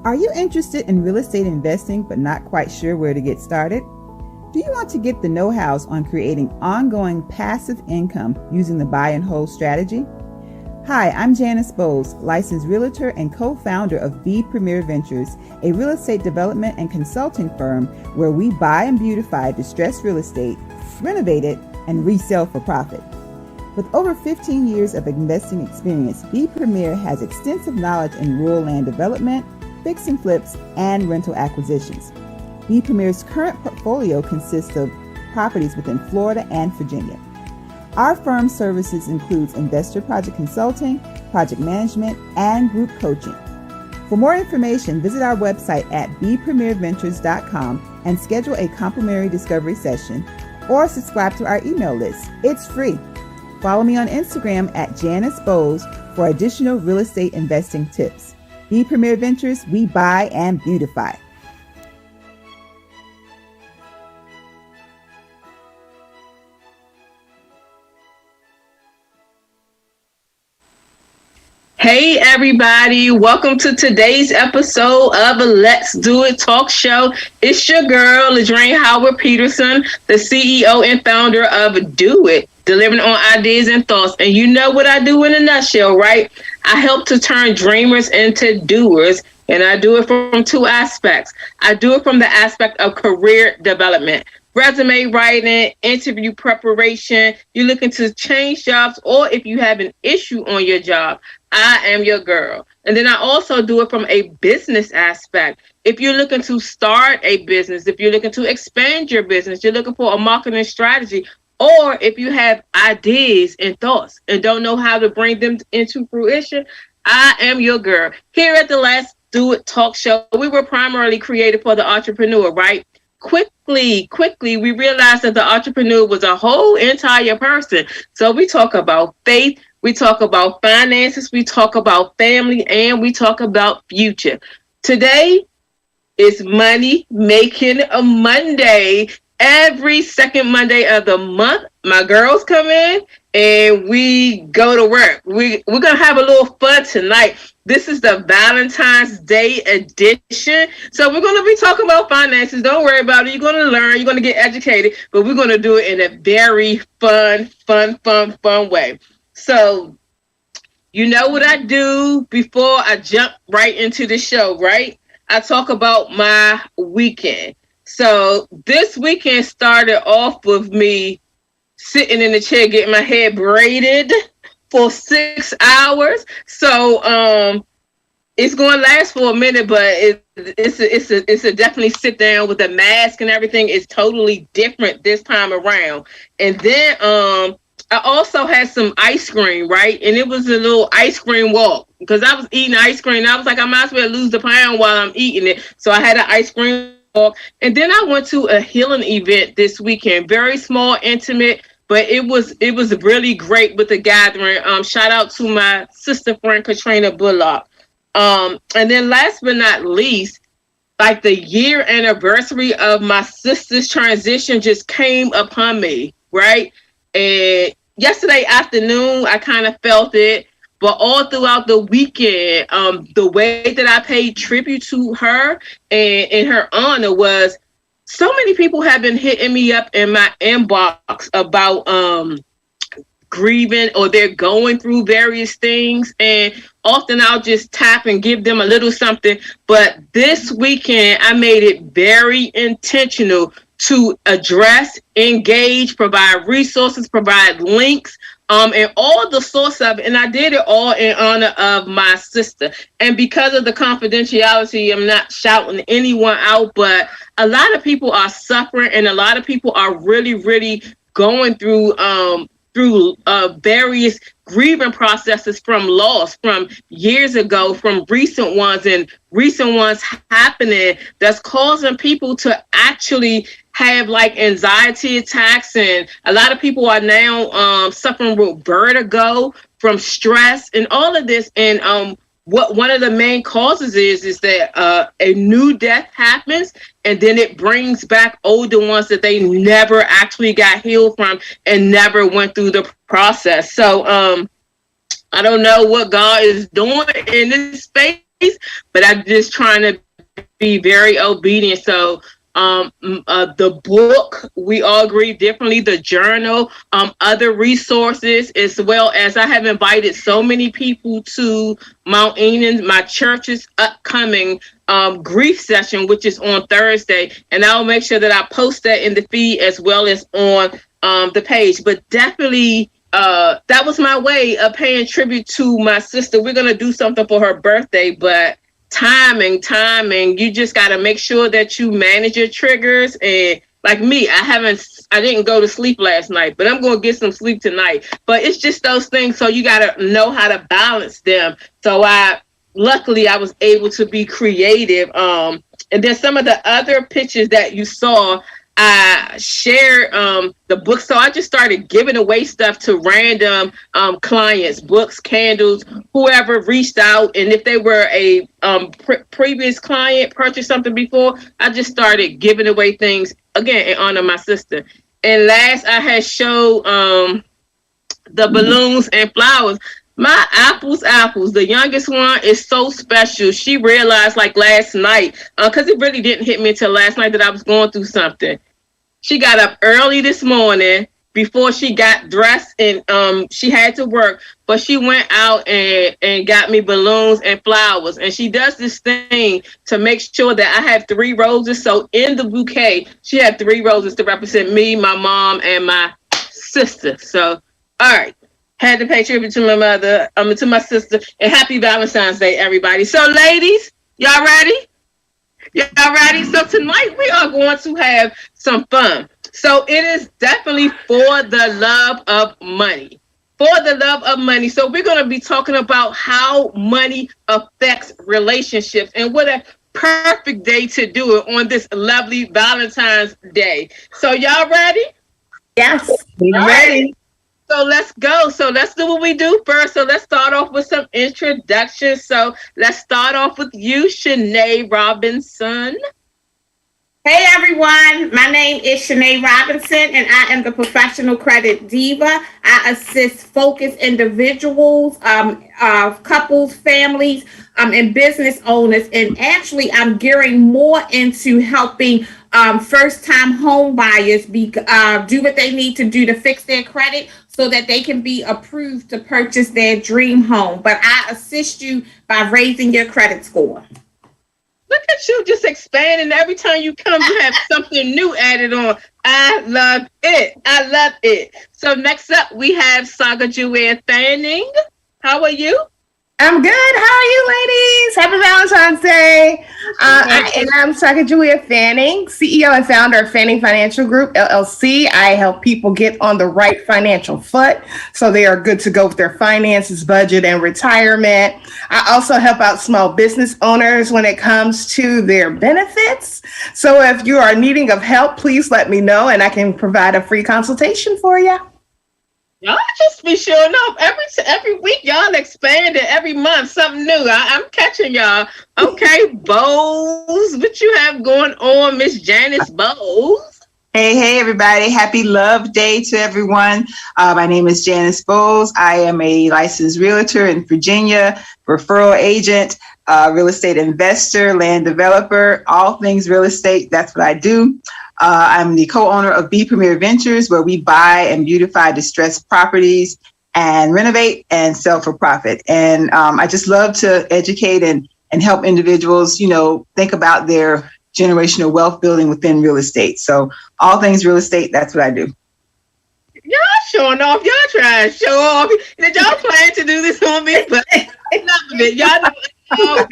Are you interested in real estate investing but not quite sure where to get started? Do you want to get the know-hows on creating ongoing passive income using the buy and hold strategy? Hi, I'm Janice Bowles, licensed realtor and co-founder of B Premier Ventures, a real estate development and consulting firm where we buy and beautify distressed real estate, renovate it, and resell for profit. With over 15 years of investing experience, B Premier has extensive knowledge in rural land development, fix and flips, and rental acquisitions. B Premier's current portfolio consists of properties within Florida and Virginia. Our firm's services includes investor project consulting, project management, and group coaching. For more information, visit our website at bpremierventures.com and schedule a complimentary discovery session or subscribe to our email list. It's free. Follow me on Instagram at Janice Bowles for additional real estate investing tips. B Premier Ventures, we buy and beautify. Hey everybody, welcome to today's episode of Let's Do It Talk Show. It's your girl, Ladrine Howard Peterson, the CEO and founder of Do It, delivering on ideas and thoughts. And you know what I do in a nutshell, right? I help to turn dreamers into doers, and I do it from two aspects. I do it from the aspect of career development, resume writing, interview preparation. You're looking to change jobs, or if you have an issue on your job, I am your girl. And then I also do it from a business aspect. If you're looking to start a business, if you're looking to expand your business, you're looking for a marketing strategy, or if you have ideas and thoughts and don't know how to bring them into fruition, I am your girl. Here at the Let's Do It Talk Show, we were primarily created for the entrepreneur, right? Quickly, we realized that the entrepreneur was a whole entire person. So we talk about faith, we talk about finances, we talk about family, and we talk about future. Today is Money Making a Monday. Every second Monday of the month, my girls come in and we go to work. We're going to have a little fun tonight. This is the Valentine's Day edition. So we're going to be talking about finances. Don't worry about it. You're going to learn. You're going to get educated. But we're going to do it in a very fun way. So you know what I do before I jump right into the show, right? I talk about my weekend. So this weekend started off with me sitting in the chair getting my hair braided for 6 hours. So it's going to last for a minute, but it's a definitely sit down with a mask and everything. It's totally different this time around. And then I also had some ice cream, right? And it was a little ice cream walk because I was eating ice cream. I was like, I might as well lose the pound while I'm eating it. So I had an ice cream walk. And then I went to a healing event this weekend. Very small, intimate, but it was really great with the gathering. Shout out to my sister friend, Katrina Bullock. And then last but not least, like the year anniversary of my sister's transition just came upon me, right? And yesterday afternoon, I kind of felt it, but all throughout the weekend, the way that I paid tribute to her and in her honor was so many people have been hitting me up in my inbox about grieving or they're going through various things. And often I'll just tap and give them a little something. But this weekend, I made it very intentional to address, engage, provide resources, provide links, and all the source of it. And I did it all in honor of my sister. And because of the confidentiality, I'm not shouting anyone out, but a lot of people are suffering and a lot of people are really, really going through various grieving processes from loss, from years ago, from recent ones happening that's causing people to actually have like anxiety attacks. And a lot of people are now suffering with vertigo from stress and all of this. And what one of the main causes is that a new death happens and then it brings back older ones that they never actually got healed from and never went through the process. So I don't know what God is doing in this space, but I'm just trying to be very obedient. So the book, we all agree differently, the journal, other resources, as well as I have invited so many people to Mount Enon, my church's upcoming grief session, which is on Thursday, and I'll make sure that I post that in the feed as well as on the page. But definitely that was my way of paying tribute to my sister. We're gonna do something for her birthday, but timing, you just got to make sure that you manage your triggers. And like me, I didn't go to sleep last night, but I'm going to get some sleep tonight. But it's just those things. So you got to know how to balance them. So luckily I was able to be creative. And then some of the other pictures that you saw, I shared the book. So I just started giving away stuff to random clients, books, candles, whoever reached out. And if they were a previous client, purchased something before, I just started giving away things, again, in honor of my sister. And last, I had showed the balloons and flowers. My apples, the youngest one is so special. She realized like last night, because it really didn't hit me until last night that I was going through something. She got up early this morning before she got dressed, and she had to work, but she went out and got me balloons and flowers. And she does this thing to make sure that I have 3 roses. So in the bouquet, she had 3 roses to represent me, my mom, and my sister. So, all right. Had to pay tribute to my mother, to my sister, and happy Valentine's Day, everybody. So, ladies, y'all ready? Y'all ready? So tonight we are going to have some fun. So it is definitely for the love of money. For the love of money. So we're going to be talking about how money affects relationships, and what a perfect day to do it on this lovely Valentine's Day. So y'all ready? Yes, we're ready. So let's go. So let's do what we do first. So let's start off with some introductions. So let's start off with you, Shanae Robinson. Hey everyone, my name is Shanae Robinson, and I am the professional credit diva. I assist focused individuals, couples, families, and business owners. And actually, I'm gearing more into helping first-time home buyers do what they need to do to fix their credit, so that they can be approved to purchase their dream home. But I assist you by raising your credit score. Look at you just expanding. Every time you come, you have something new added on. I love it. So next up, we have Saga Joanne Fanning. How are you? I'm good. How are you, ladies? Happy Valentine's Day. I'm Sacagawea Fanning, CEO and founder of Fanning Financial Group, LLC. I help people get on the right financial foot so they are good to go with their finances, budget, and retirement. I also help out small business owners when it comes to their benefits. So if you are needing of help, please let me know and I can provide a free consultation for you. Y'all just be showing up every week. Y'all expanding every month, something new. I'm catching y'all. Okay, Bowles, what you have going on, Miss Janice Bowles? Hey, everybody. Happy Love Day to everyone. My name is Janice Bowles. I am a licensed realtor in Virginia, referral agent, real estate investor, land developer, all things real estate. That's what I do. I'm the co-owner of B Premier Ventures, where we buy and beautify distressed properties and renovate and sell for profit. And I just love to educate and help individuals, think about their generational wealth building within real estate. So all things real estate, that's what I do. Y'all showing off. Y'all trying to show off. Did y'all plan to do this on me? But love it. Y'all know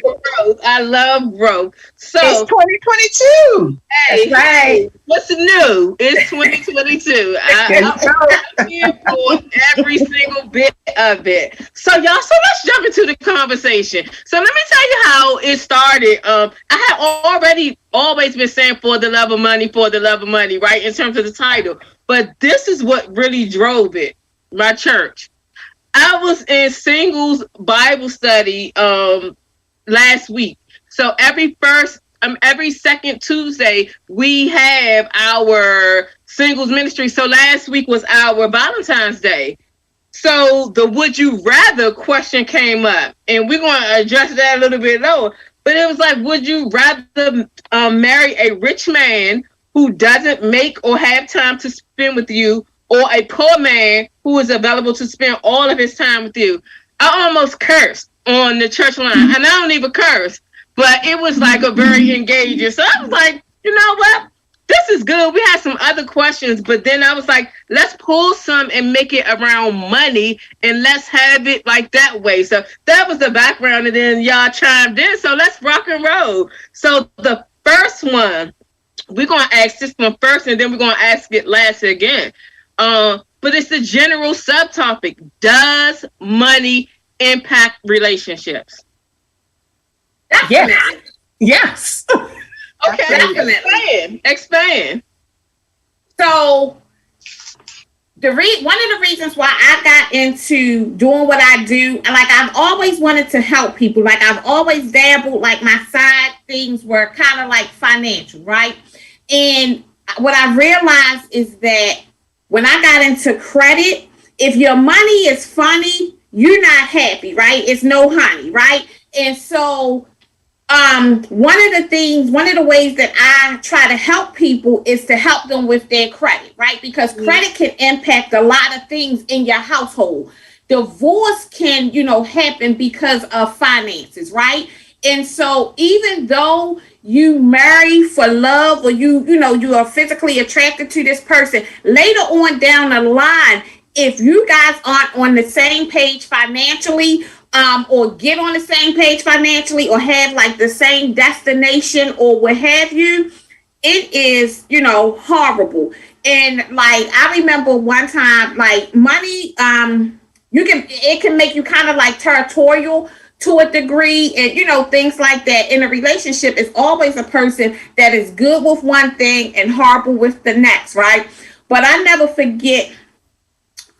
growth. I love growth. So it's 2022. Hey, that's right. What's new? It's 2022. I'm here for every single bit of it. So let's jump into the conversation. So let me tell you how it started. I had already always been saying for the love of money, right? In terms of the title. But this is what really drove it. My church. I was in singles Bible study last week. So every second Tuesday, we have our singles ministry. So last week was our Valentine's Day. So the would you rather question came up, and we're going to address that a little bit lower. But it was like, would you rather marry a rich man who doesn't make or have time to spend with you, or a poor man who is available to spend all of his time with you? I almost cursed on the church line, and I don't even curse, but it was like a very engaging. So I was like, you know what? This is good. We had some other questions, but then I was like, let's pull some and make it around money, and let's have it like that way. So that was the background, and then y'all chimed in. So let's rock and roll. So the first one, we're going to ask this one first, and then we're going to ask it last again. But it's the general subtopic. Does money impact relationships? Yes. Yes. Okay, definitely. Expand. So one of the reasons why I got into doing what I do, and like I've always wanted to help people. Like I've always dabbled, like my side things were kind of like financial, right? And what I realized is that when I got into credit, if your money is funny, you're not happy, right? It's no honey, right? And so one of the ways that I try to help people is to help them with their credit, right? Because credit can impact a lot of things in your household. Divorce can, happen because of finances, right? And so even though you marry for love, or you are physically attracted to this person, later on down the line, if you guys aren't on the same page financially, or get on the same page financially, or have like the same destination or what have you, it is, horrible. And like, I remember one time, like money, it can make you kind of like territorial to a degree, and things like that. In a relationship, is always a person that is good with one thing and horrible with the next, right? But I never forget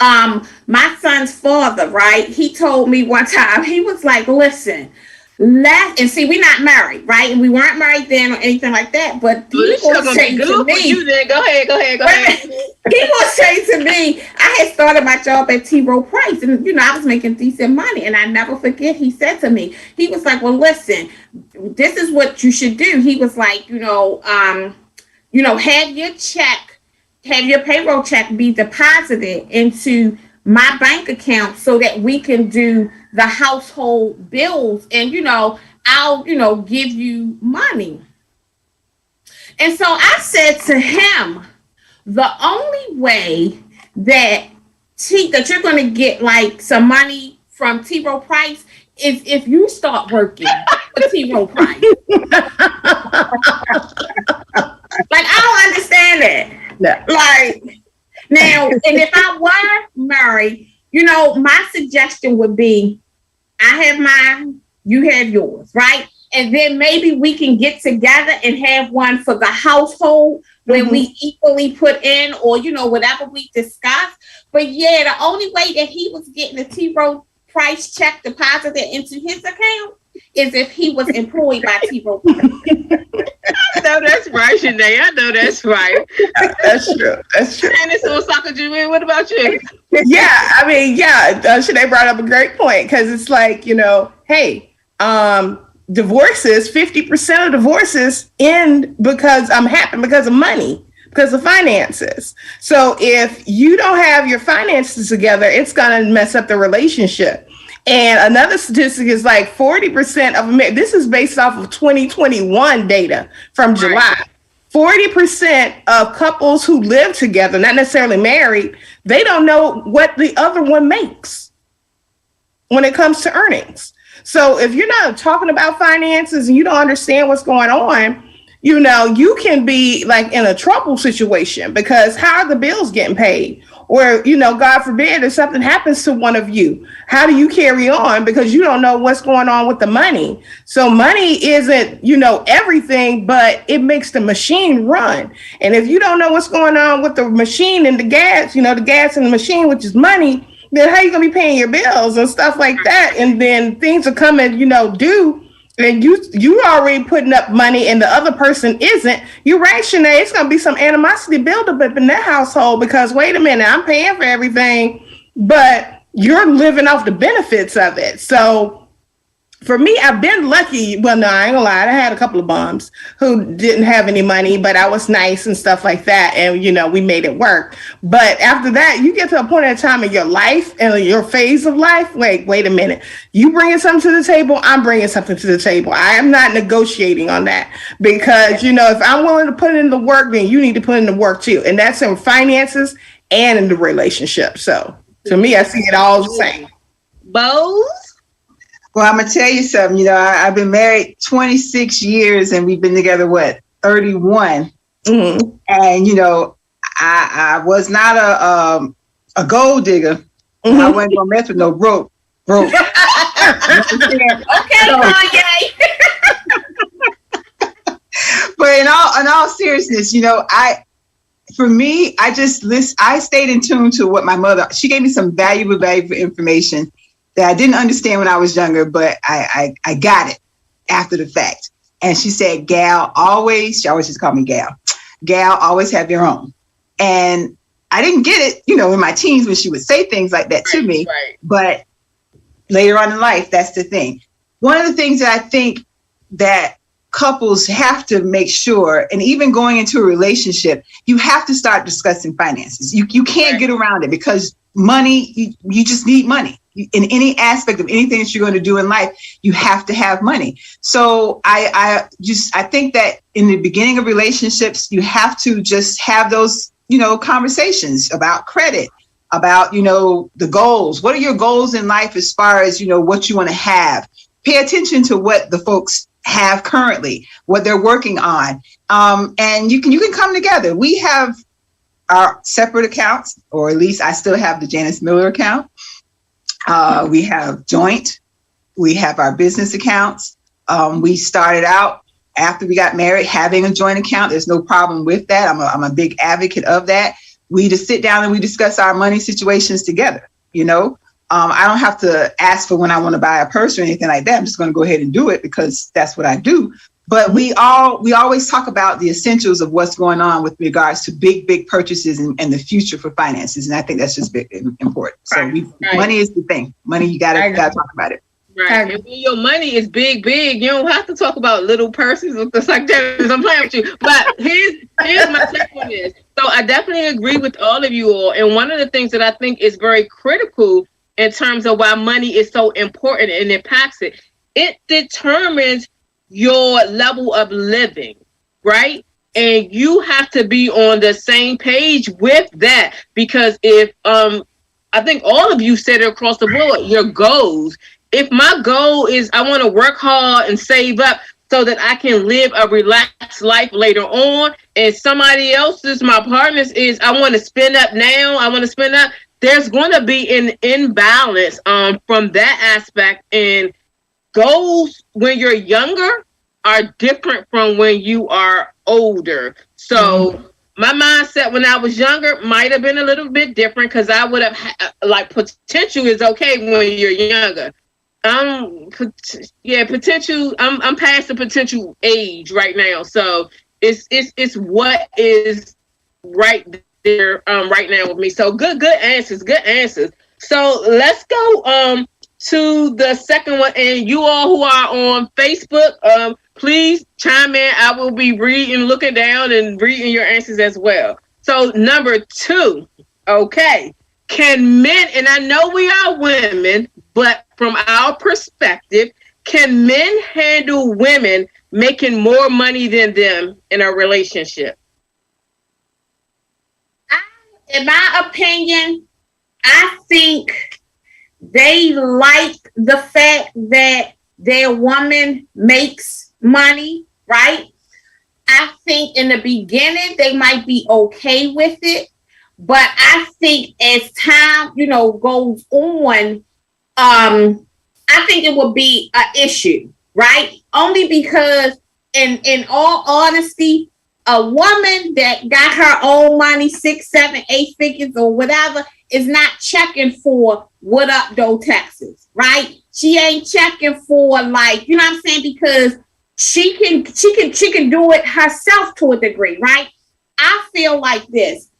my son's father, right? He told me one time, he was like, listen, and see, we're not married, right? And we weren't married then or anything like that, but he will say to me, go ahead. He will say to me, I had started my job at T. Rowe Price, and I was making decent money, and I never forget, he said to me, he was like, well, listen, this is what you should do. He was like, have your payroll check be deposited into my bank account so that we can do the household bills, and I'll give you money. And so I said to him, the only way that you're going to get like some money from T. Rowe Price is if you start working for T. Rowe Price. Like, I don't understand that. No. Like, now, and if I were married, my suggestion would be, I have mine, you have yours, right? And then maybe we can get together and have one for the household where we equally put in, or, whatever we discuss. But yeah, the only way that he was getting a T. Rowe Price check deposited into his account is if he was employed by T. Rowe Price. I know that's right, Shanae. I know that's right. That's true. And it's Osaka Jimmy. What about you? Shanae brought up a great point, because it's like, hey, divorces, 50% of divorces end because of money, because of finances. So if you don't have your finances together, it's going to mess up the relationship. And another statistic is like 40% of this is based off of 2021 data from July. 40% of couples who live together, not necessarily married, they don't know what the other one makes when it comes to earnings. So if you're not talking about finances and you don't understand what's going on, you can be like in a trouble situation, because how are the bills getting paid? Or, God forbid, if something happens to one of you, how do you carry on? Because you don't know what's going on with the money. So money isn't, everything, but it makes the machine run. And if you don't know what's going on with the machine and the gas, the gas in the machine, which is money, then how are you going to be paying your bills and stuff like that? And then things are coming, due. And you already putting up money and the other person isn't. You're right, Shanae. It's going to be some animosity buildup up in that household, because wait a minute, I'm paying for everything, but you're living off the benefits of it. So for me, I've been lucky. Well, no, I ain't gonna lie. I had a couple of bums who didn't have any money, but I was nice and stuff like that. And, we made it work. But after that, you get to a point in time in your life and your phase of life. Wait a minute. You bringing something to the table. I'm bringing something to the table. I am not negotiating on that because, if I'm willing to put in the work, then you need to put in the work too. And that's in finances and in the relationship. So to me, I see it all the same. Bose? Well, I'm going to tell you something. I've been married 26 years and we've been together, 31. Mm-hmm. And, I was not a gold digger. Mm-hmm. I wasn't going to mess with no broke. Okay, Kanye. But in all seriousness, I stayed in tune to what my mother, she gave me some valuable information that I didn't understand when I was younger, but I got it after the fact. And she said, she always just called me Gal, always have your own. And I didn't get it, in my teens when she would say things like that to me. Right. But later on in life, that's the thing. One of the things that I think that couples have to make sure, and even going into a relationship, you have to start discussing finances. You can't get around it because money, you just need money. In any aspect of anything that you're going to do in life, you have to have money. So I think that in the beginning of relationships, you have to just have those, conversations about credit, about, the goals. What are your goals in life as far as, what you want to have? Pay attention to what the folks have currently, what they're working on. And you can come together. We have our separate accounts, or at least I still have the Janice Miller account. We have joint. We have our business accounts. We started out after we got married having a joint account. There's no problem with that. I'm a big advocate of that. We just sit down and we discuss our money situations together. I don't have to ask for when I want to buy a purse or anything like that. I'm just going to go ahead and do it because that's what I do. But we always talk about the essentials of what's going on with regards to big purchases and the future for finances. And I think that's just big, important. So money is the thing. Money, you gotta talk about it. Right. And when your money is big, you don't have to talk about little purses or things like that. I'm playing with you. But here's my take on this. So I definitely agree with all of you all. And one of the things that I think is very critical in terms of why money is so important and impacts it, it determines your level of living, right? And you have to be on the same page with that, because if I think all of you said it across the board, your goals. If my goal is I want to work hard and save up so that I can live a relaxed life later on, and somebody else's, my partner's, is I want to spend up now, there's going to be an imbalance from that aspect. And goals when you're younger are different from when you are older. So my mindset when I was younger might have been a little bit different, because I would have potential is okay when you're younger. Potential. I'm past the potential age right now. So it's what is right there right now with me. So good answers. So let's go to the second one, and you all who are on Facebook, please chime in. I will be looking down and reading your answers as well. So number 2, okay, can men, and I know we are women, but from our perspective, can men handle women making more money than them in a relationship? In my opinion, I think they like the fact that their woman makes money, right? I think in the beginning they might be okay with it, but I think as time, goes on, I think it will be an issue, right? Only because, in all honesty, a woman that got her own money, 6, 7, 8 figures or whatever, is not checking for what up, though, Texas, right? She ain't checking for, like, you know what I'm saying? Because she can do it herself to a degree, right? I feel like this.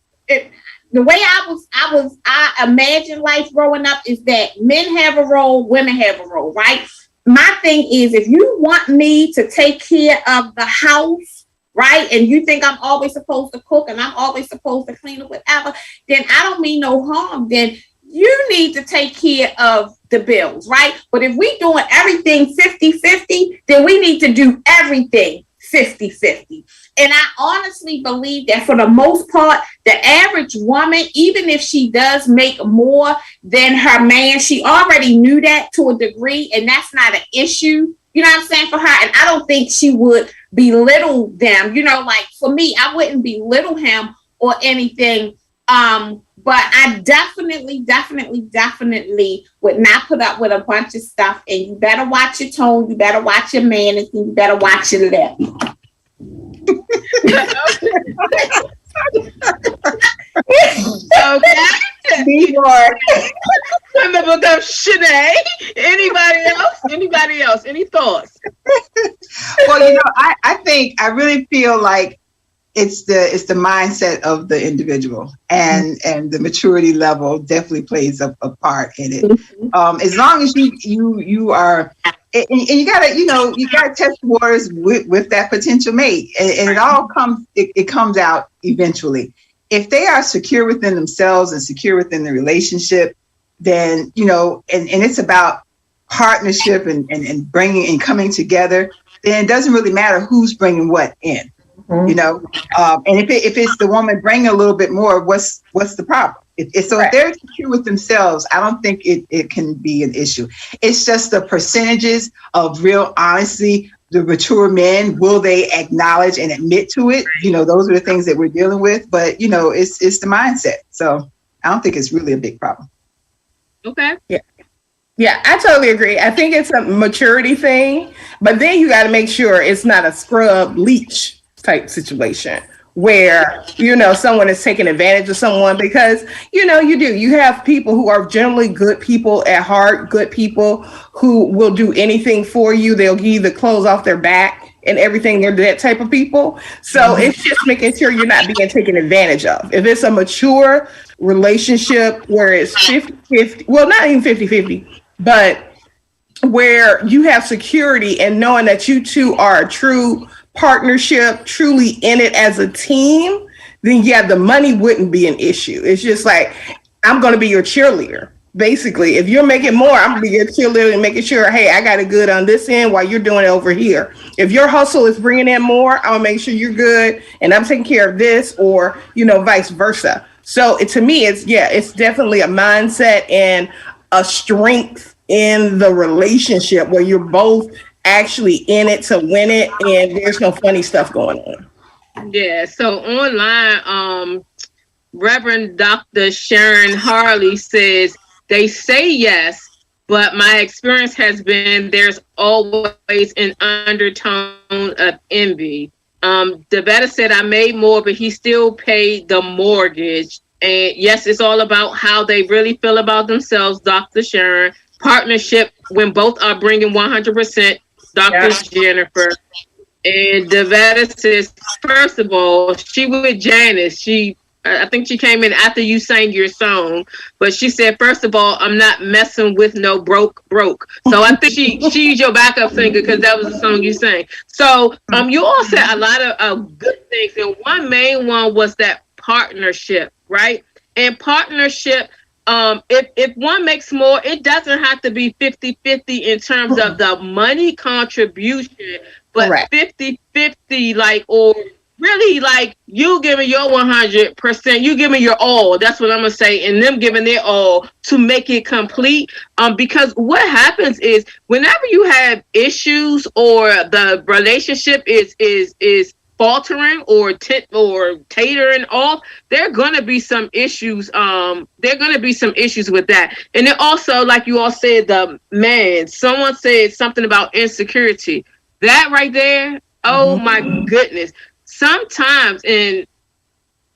the way I imagine life growing up is that men have a role, women have a role, right? My thing is, if you want me to take care of the house, right, and you think I'm always supposed to cook and I'm always supposed to clean or whatever, then I don't mean no harm. Then you need to take care of the bills, right? But if we doing everything 50-50, then we need to do everything 50-50. And I honestly believe that for the most part, the average woman, even if she does make more than her man, she already knew that to a degree, and that's not an issue, you know what I'm saying, for her. And I don't think she would belittle them, you know, like for me, I wouldn't belittle him or anything. But I definitely would not put up with a bunch of stuff. And you better watch your tone, you better watch your manners, and you better watch your lip. Okay. From the book of Shanae. Anybody else? Any thoughts? Well, you know, I really feel like it's the mindset of the individual, and the maturity level definitely plays a part in it. As long as you are, and you gotta test the waters with that potential mate, and it comes out eventually. If they are secure within themselves and secure within the relationship, then, you know, and it's about partnership and bringing and coming together, then it doesn't really matter who's bringing what in. You know, and if it's the woman bringing a little bit more, what's the problem? If they're secure with themselves, I don't think it can be an issue. It's just the percentages of real honesty. The mature men, will they acknowledge and admit to it? You know, those are the things that we're dealing with. But, you know, it's the mindset. So I don't think it's really a big problem. Okay. Yeah, I totally agree. I think it's a maturity thing, but then you got to make sure it's not a scrub leech type situation where, you know, someone is taking advantage of someone, because, you know, you have people who are generally good people at heart, good people who will do anything for you. They'll give you the clothes off their back and everything. They're that type of people. So it's just making sure you're not being taken advantage of. If it's a mature relationship where it's 50-50, well, not even 50-50, but where you have security and knowing that you two are a true partnership, truly in it as a team, then yeah, the money wouldn't be an issue. It's just like, I'm going to be your cheerleader. Basically, if you're making more, I'm going to be your cheerleader and making sure, hey, I got it good on this end while you're doing it over here. If your hustle is bringing in more, I'll make sure you're good and I'm taking care of this, or, you know, vice versa. So to me, it's definitely a mindset and a strength in the relationship where you're both actually in it to win it, and there's no funny stuff going on. Yeah, so online, Reverend Dr. Sharon Harley says, they say yes, but my experience has been there's always an undertone of envy. Devetta said, I made more, but he still paid the mortgage. And yes, it's all about how they really feel about themselves, Dr. Sharon. Partnership, when both are bringing 100%, Dr. Jennifer. And Devetta says, first of all, she with Janice. I think she came in after you sang your song, but she said, first of all, I'm not messing with no broke. So I think she's your backup singer because that was the song you sang. So you all said a lot of good things, and one main one was that partnership, right? And partnership, if one makes more, it doesn't have to be 50-50 in terms of the money contribution, but 50-50, like, or really like you giving your 100%, you giving your all. That's what I'm gonna say, and them giving their all to make it complete. Because what happens is whenever you have issues or the relationship is faltering or tatering off, there are going to be some issues. There are going to be some issues with that. And then also, like you all said, someone said something about insecurity. That right there, oh my goodness. Sometimes, in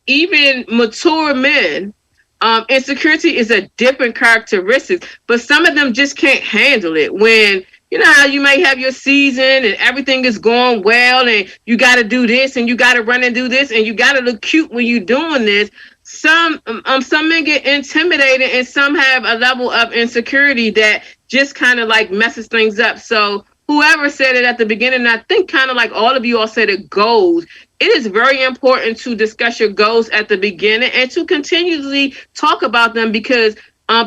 even mature men, insecurity is a different characteristic, but some of them just can't handle it. When, you know how you may have your season and everything is going well and you got to do this and you got to run and do this and you got to look cute when you're doing this. some men get intimidated, and some have a level of insecurity that just kind of like messes things up. So whoever said it at the beginning, I think kind of like all of you all said it, goals. It is very important to discuss your goals at the beginning and to continually talk about them, because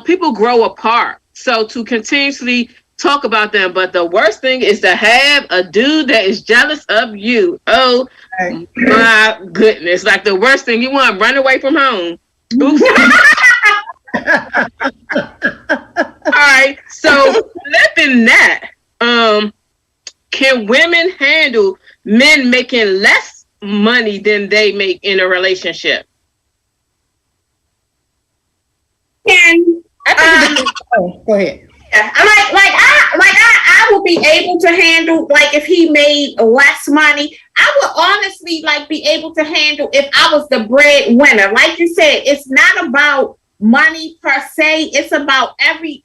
people grow apart. So to continuously talk about them. But the worst thing is to have a dude that is jealous of you. Oh my goodness. Like the worst thing, you want to run away from home. Oops. All right. So flipping that, can women handle men making less money than they make in a relationship? And go ahead. I would be able to handle, like, if he made less money. I would honestly be able to handle if I was the breadwinner. Like you said, it's not about money per se. It's about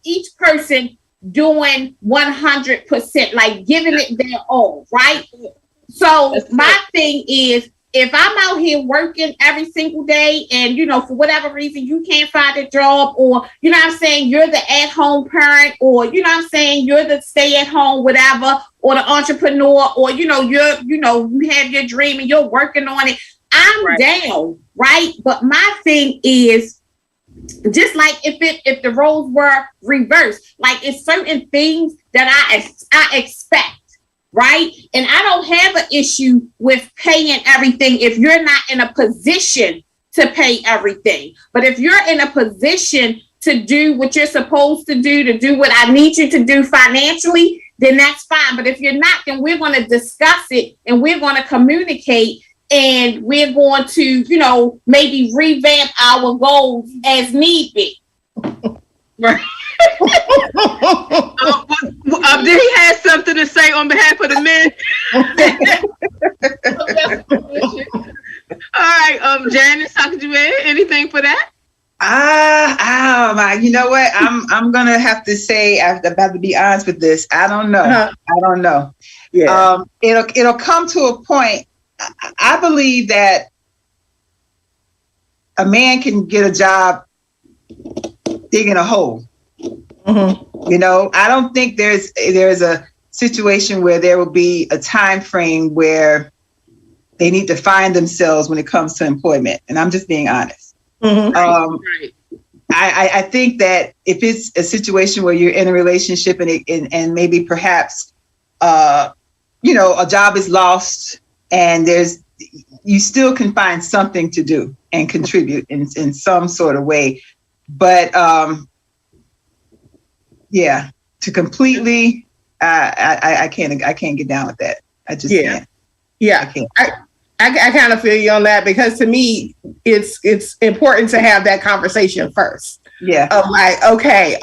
each person doing 100%, like giving it their all, right? So my thing is, if I'm out here working every single day and, for whatever reason you can't find a job, or, you're the at-home parent, or, you're the stay-at-home whatever, or the entrepreneur, or, you have your dream and you're working on it, I'm down, right? But my thing is, just like if the roles were reversed, like it's certain things that I expect. Right. And I don't have an issue with paying everything if you're not in a position to pay everything. But if you're in a position to do what you're supposed to do what I need you to do financially, then that's fine. But if you're not, then we're going to discuss it and we're going to communicate, and we're going to, maybe revamp our goals as need be. Right. Did he have something to say on behalf of the men? All right, Janice, how could you add anything for that? You know what? I'm gonna have to say, I've got to be honest with this. I don't know. I don't know. Yeah. It'll come to a point. I believe that a man can get a job digging a hole. Mm-hmm. I don't think there's a situation where there will be a time frame where they need to find themselves when it comes to employment. And I'm just being honest. Mm-hmm. I think that if it's a situation where you're in a relationship and maybe perhaps, a job is lost, and you still can find something to do and contribute in some sort of way. But, to completely, I can't get down with that. I just can't. Yeah, I can't. I kind of feel you on that, because to me, it's important to have that conversation first. Yeah. Of like, okay,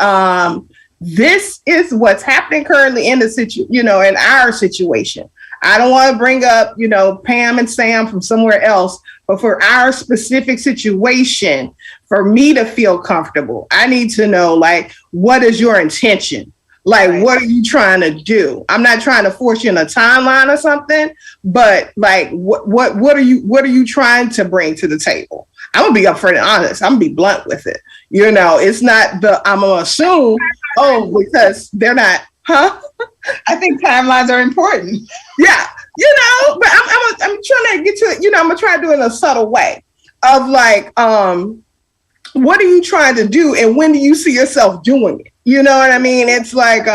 this is what's happening currently in the in our situation. I don't want to bring up, Pam and Sam from somewhere else, but for our specific situation, for me to feel comfortable, I need to know, like, what is your intention? Like, right. What are you trying to do? I'm not trying to force you in a timeline or something, but like, what are you trying to bring to the table? I'm gonna be upfront and honest. I'm gonna be blunt with it. It's not I'm gonna assume, because they're not, huh? I think timelines are important. Yeah, but I'm trying to get to it. I'm gonna try to do it in a subtle way of like, what are you trying to do, and when do you see yourself doing it? You know what I mean? It's like,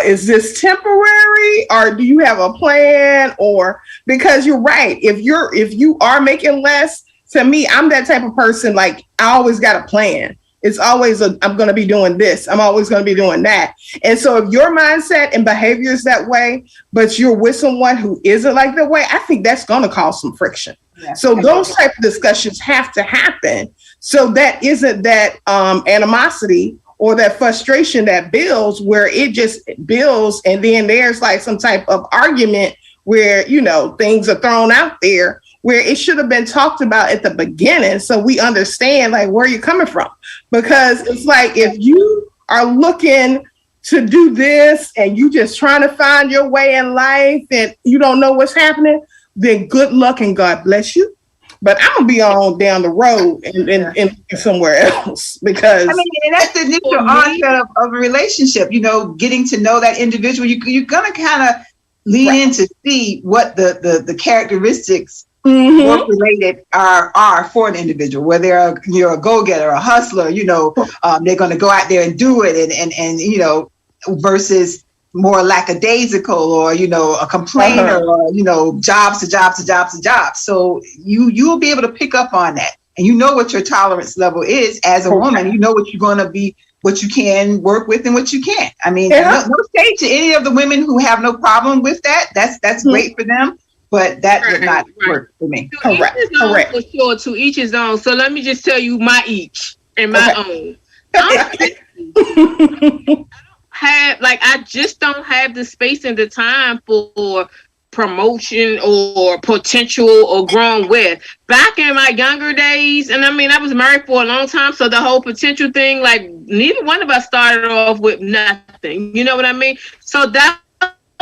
is this temporary, or do you have a plan? Or, because you're right, if you are making less, to me, I'm that type of person. Like, I always got a plan. It's always I'm going to be doing this. I'm always going to be doing that. And so if your mindset and behavior is that way, but you're with someone who isn't like that way, I think that's going to cause some friction. Yeah. So those type of discussions have to happen. So that isn't that animosity or that frustration that builds, where it just builds. And then there's like some type of argument where, things are thrown out there, where it should have been talked about at the beginning, so we understand like where you're coming from. Because it's like, if you are looking to do this and you just trying to find your way in life and you don't know what's happening, then good luck and God bless you. but I'm gonna be on down the road and somewhere else because I mean, and that's the initial onset of a relationship. You know, getting to know that individual. You're gonna kind of lean in to see what the characteristics work related are for an individual. Whether you're a go-getter, a hustler, you know, they're gonna go out there and do it, and you know, versus more lackadaisical or, you know, a complainer or, you know, jobs to jobs to jobs to jobs. So you'll be able to pick up on that. And you know what your tolerance level is as a woman. You know what you're going to be, what you can work with and what you can't. I mean, no shade to any of the women who have no problem with that. That's great for them. But that would not work for me. Correct. For sure, to each his own. So let me just tell you my each and my own. I just don't have the space and the time for promotion or potential or growing with. Back in my younger days, and I mean, I was married for a long time, so the whole potential thing, like, neither one of us started off with nothing. You know what I mean? So that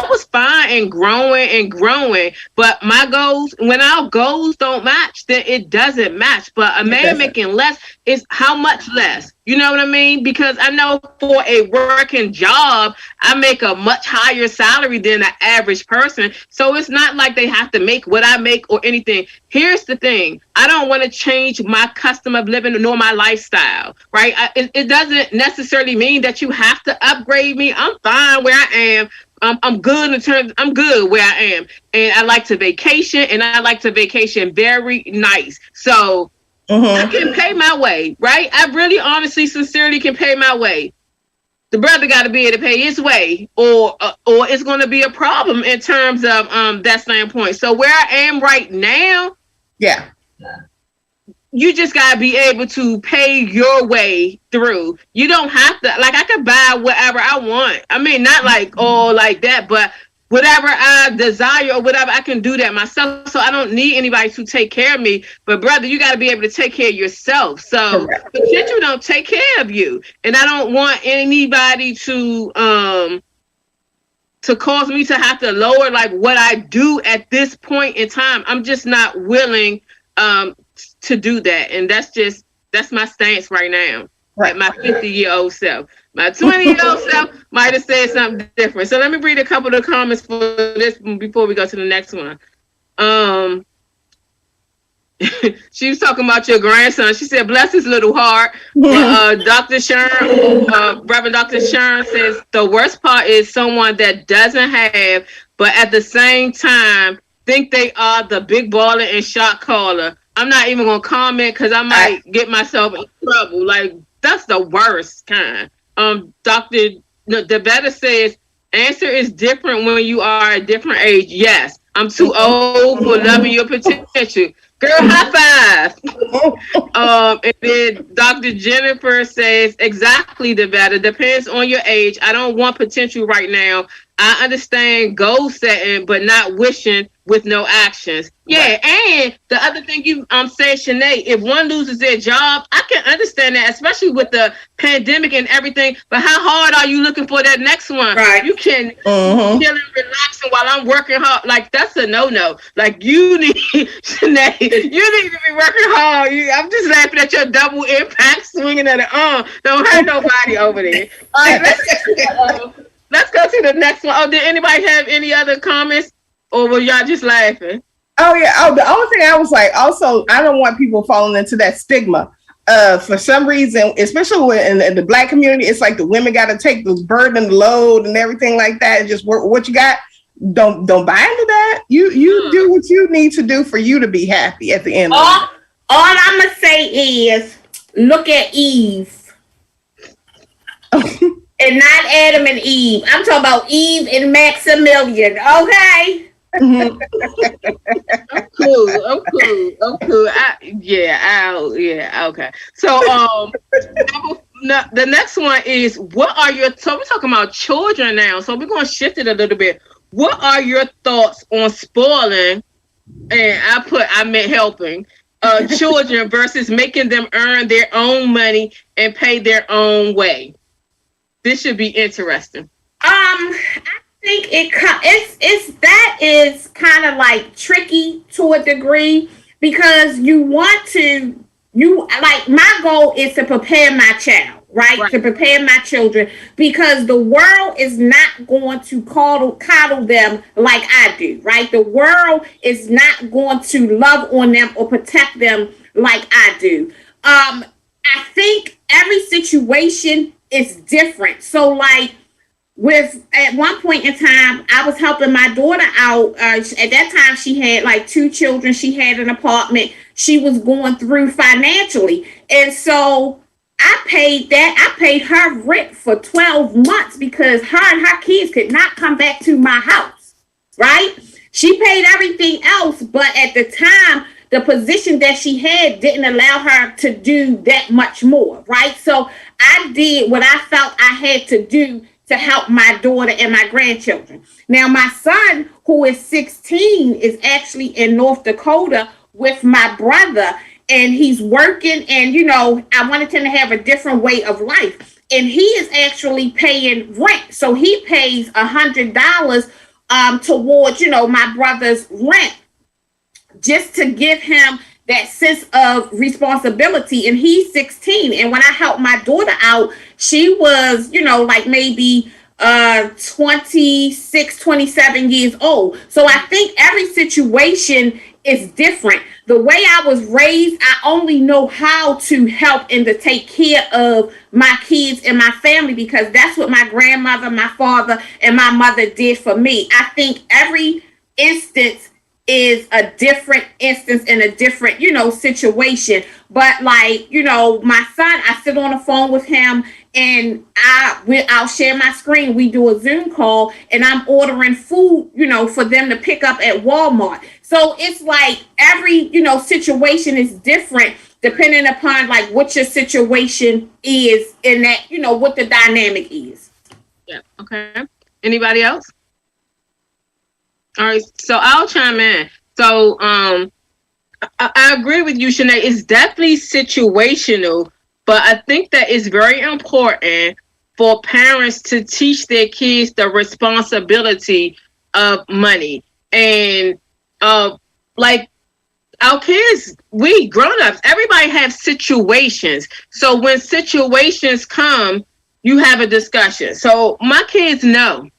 was fine and growing. But my goals, when our goals don't match, then it doesn't match. But a man making less is how much less? You know what I mean? Because I know for a working job, I make a much higher salary than the average person. So it's not like they have to make what I make or anything. Here's the thing. I don't want to change my custom of living nor my lifestyle, right? It doesn't necessarily mean that you have to upgrade me. I'm fine where I am. I'm good I'm good where I am. And I like to vacation, and I like to vacation very nice. So I can pay my way, right? I really, honestly, sincerely can pay my way. The brother got to be able to pay his way, or it's going to be a problem in terms of that standpoint. So where I am right now, you just got to be able to pay your way through. You don't have to, like, I could buy whatever I want. I mean, not like like that, but whatever I desire or whatever, I can do that myself. So I don't need anybody to take care of me. But brother, you got to be able to take care of yourself. So potential don't take care of you. And I don't want anybody to cause me to have to lower like what I do at this point in time. I'm just not willing to do that. And that's my stance right now. At my 50-year-old self. My 20-year-old self might have said something different. So let me read a couple of the comments for this before we go to the next one. She was talking about your grandson. She said, bless his little heart. Dr. Sharon, Reverend Dr. Sharon says, the worst part is someone that doesn't have, but at the same time, think they are the big baller and shot caller. I'm not even going to comment because I might get myself in trouble. Like, that's the worst kind. Dr. DeVetta says, answer is different when you are a different age. Yes, I'm too old for loving your potential. Girl, high five. And then Dr. Jennifer says, exactly, DeVetta. Depends on your age. I don't want potential right now. I understand goal setting, but not wishing with no actions. Yeah, and the other thing you said, Shanae, if one loses their job, I can understand that, especially with the pandemic and everything. But how hard are you looking for that next one? Right. You can chill and relaxing while I'm working hard. Like, that's a no-no. Like, you need, Shanae, you need to be working hard. I'm just laughing at your double impact swinging at it. Don't hurt nobody over there. All right, let's go to the next one. Oh, did anybody have any other comments? Or were y'all just laughing? Oh, yeah. Oh, the only thing I was like, also, I don't want people falling into that stigma. For some reason, especially in the Black community, it's like the women got to take the burden and the load and everything like that. And just work what you got. Don't buy into that. You do what you need to do for you to be happy at the end of it. All I'm going to say is look at Eve. And not Adam and Eve. I'm talking about Eve and Maximilian, okay? I'm cool. Okay. So the next one is, what are your, so we're talking about children now, so we're going to shift it a little bit. What are your thoughts on spoiling, and I meant helping, children versus making them earn their own money and pay their own way? This should be interesting. I think that is kind of like tricky to a degree, because my goal is to prepare my child, right? To prepare my children, because the world is not going to coddle them like I do, right? The world is not going to love on them or protect them like I do. I think every situation is different. So like at one point in time, I was helping my daughter out. At that time, she had like 2 children. She had an apartment she was going through financially. And so I paid her rent for 12 months because her and her kids could not come back to my house, right? She paid everything else, but at the time, the position that she had didn't allow her to do that much more, right? So I did what I felt I had to do to help my daughter and my grandchildren. Now, my son, who is 16, is actually in North Dakota with my brother, and he's working, and, I wanted him to have a different way of life. And he is actually paying rent. So he pays $100 towards, my brother's rent, just to give him that sense of responsibility. And he's 16. And when I helped my daughter out, she was, like maybe 26, 27 years old. So I think every situation is different. The way I was raised, I only know how to help and to take care of my kids and my family, because that's what my grandmother, my father, and my mother did for me. I think every instance is a different instance in a different, situation. But like, my son, I sit on the phone with him, and I'll share my screen. We do a Zoom call, and I'm ordering food, for them to pick up at Walmart. So it's like every, situation is different depending upon like what your situation is in that, what the dynamic is. Yeah. Okay. Anybody else? All right, so I'll chime in. So I agree with you, Shanae. It's definitely situational, but I think that it's very important for parents to teach their kids the responsibility of money. And like our kids, we grown-ups, everybody has situations. So when situations come, you have a discussion. So my kids know,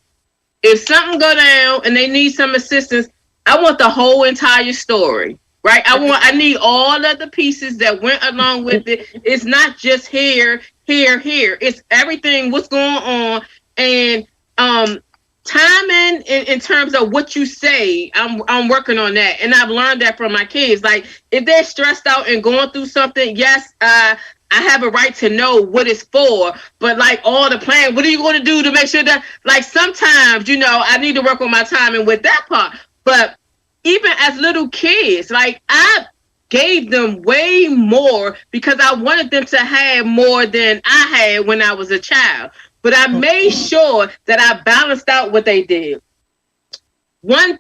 if something go down and they need some assistance, I want the whole entire story, right? I need all of the pieces that went along with it. It's not just here. It's everything, what's going on. And timing in terms of what you say, I'm working on that. And I've learned that from my kids. Like, if they're stressed out and going through something, yes, I have a right to know what it's for, but like all the plan, what are you going to do to make sure that, like, sometimes, I need to work on my timing with that part. But even as little kids, like, I gave them way more because I wanted them to have more than I had when I was a child. But I made sure that I balanced out what they did. One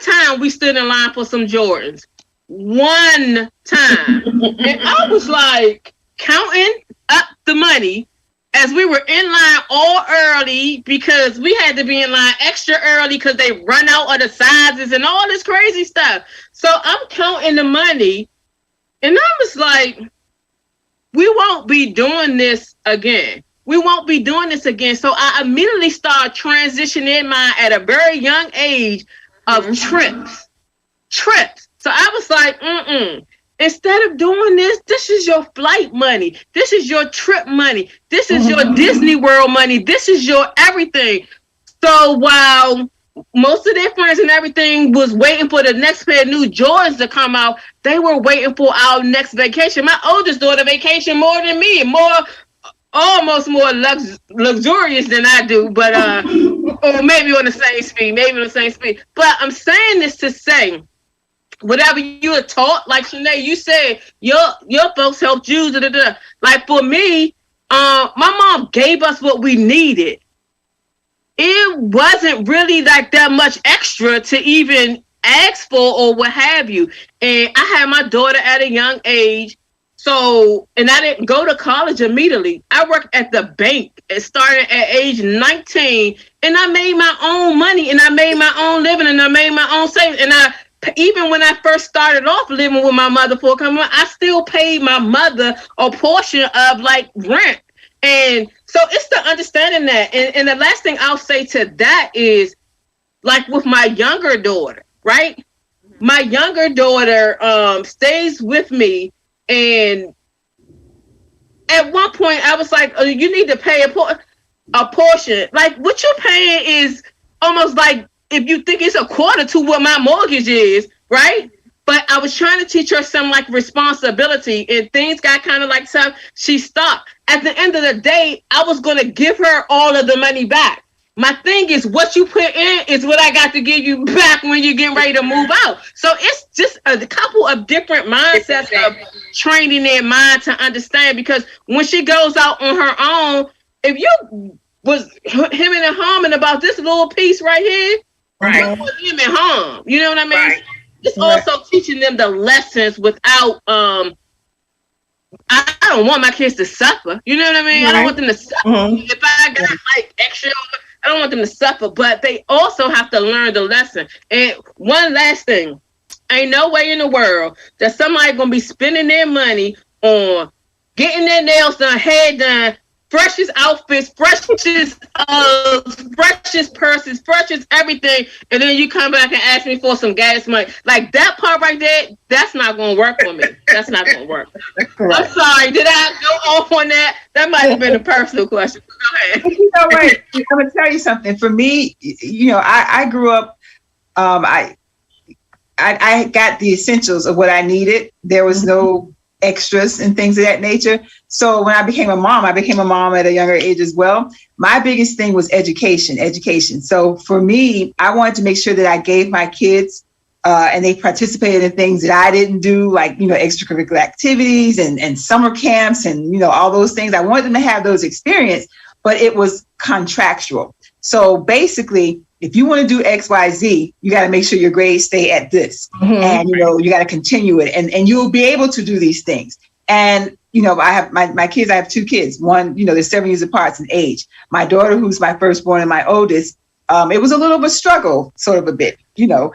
time we stood in line for some Jordans. One time. And I was like, counting up the money as we were in line all early, because we had to be in line extra early because they run out of the sizes and all this crazy stuff. So I'm counting the money, and I was like, we won't be doing this again. We won't be doing this again. So I immediately started transitioning mine at a very young age of trips. So I was like, instead of doing this is your flight money. This is your trip money. This is your Disney World money. This is your everything. So while most of their friends and everything was waiting for the next pair of new Jordans to come out, they were waiting for our next vacation. My oldest daughter vacation more than me, almost more luxurious than I do, but or maybe on the same speed. But I'm saying this to say, whatever you were taught, like Shanae, you said your folks helped you. Like for me, my mom gave us what we needed. It wasn't really like that much extra to even ask for or what have you. And I had my daughter at a young age. So, and I didn't go to college immediately. I worked at the bank and started at age 19, and I made my own money, and I made my own living, and I made my own savings, and I even when I first started off living with my mother for a couple months, I still paid my mother a portion of like rent. And so it's the understanding that. And the last thing I'll say to that is, like with my younger daughter, right? My younger daughter stays with me, and at one point I was like, oh, you need to pay a portion. Like what you're paying is almost like if you think it's a quarter to what my mortgage is, right? But I was trying to teach her some like responsibility, and things got kind of like tough. She stopped. At the end of the day, I was going to give her all of the money back. My thing is, what you put in is what I got to give you back when you're getting ready to move out. So it's just a couple of different mindsets of training their mind to understand, because when she goes out on her own, if you was hemming and hawing about this little piece right here, right, you was hemming and hawing. You know what I mean? Right. It's also teaching them the lessons without I don't want my kids to suffer. You know what I mean? Right. I don't want them to suffer. Mm-hmm. If I got like extra, I don't want them to suffer, but they also have to learn the lesson. And one last thing, ain't no way in the world that somebody gonna be spending their money on getting their nails done, hair done, freshest outfits, freshest freshest purses, freshest everything, and then you come back and ask me for some gas money. Like that part right there, that's not gonna work for me. That's not gonna work. I'm sorry, did I go off on that? That might have been a personal question. Go ahead. You know what? I'm gonna tell you something. For me, you know, I grew up. I got the essentials of what I needed. There was no extras and things of that nature. So when I became a mom at a younger age as well. My biggest thing was education. So for me, I wanted to make sure that I gave my kids and they participated in things that I didn't do, like, you know, extracurricular activities and summer camps and, you know, all those things. I wanted them to have those experiences, but it was contractual. So basically, if you want to do X, Y, Z, you got to make sure your grades stay at this. Mm-hmm. And, you know, you got to continue it, and you'll be able to do these things. And, you know, I have my kids, I have two kids. One, you know, they're 7 years apart in age. My daughter, who's my firstborn and my oldest, it was a little of a struggle, sort of a bit, you know.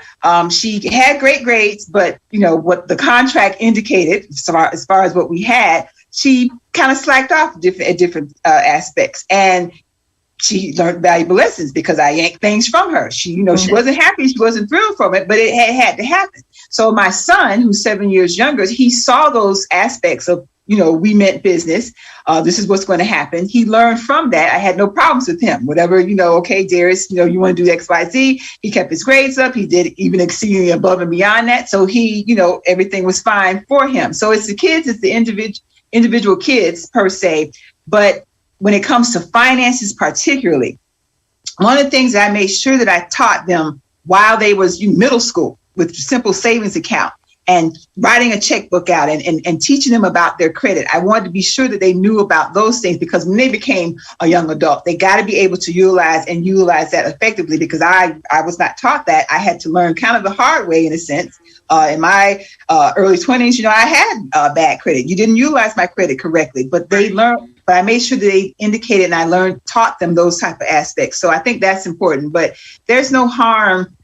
She had great grades, but, you know, what the contract indicated as far as what we had, she kind of slacked off at different aspects. And she learned valuable lessons because I yanked things from her. She, you know, she wasn't happy. She wasn't thrilled from it, but it had to happen. So my son, who's 7 years younger, he saw those aspects of, you know, we meant business. This is what's going to happen. He learned from that. I had no problems with him. Whatever, you know, okay, Darius, you know, you want to do X, Y, Z. He kept his grades up. He did even exceedingly above and beyond that. So he, you know, everything was fine for him. So it's the kids, it's the individual kids per se. But when it comes to finances, particularly, one of the things that I made sure that I taught them while they was in middle school with simple savings account and writing a checkbook out and teaching them about their credit. I wanted to be sure that they knew about those things, because when they became a young adult, they got to be able to utilize that effectively, because I was not taught that. I had to learn kind of the hard way, in a sense. In my early 20s, you know, I had bad credit. You didn't utilize my credit correctly, but they learned. But I made sure that they indicated, and I taught them those type of aspects. So I think that's important. But there's no harm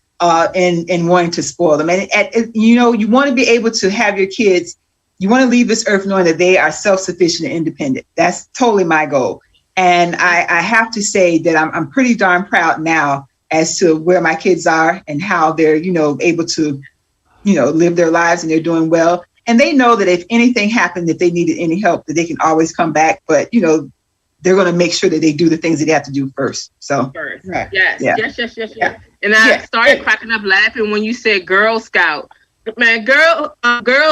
in wanting to spoil them. And you know, you want to be able to have your kids. You want to leave this earth knowing that they are self-sufficient and independent. That's totally my goal. And I have to say that I'm pretty darn proud now as to where my kids are and how they're, you know, able to, you know, live their lives, and they're doing well. And they know that if anything happened, if they needed any help, that they can always come back. But, you know, they're going to make sure that they do the things that they have to do first. So, right. Yes. And I started cracking up laughing when you said Girl Scout. Man, Girl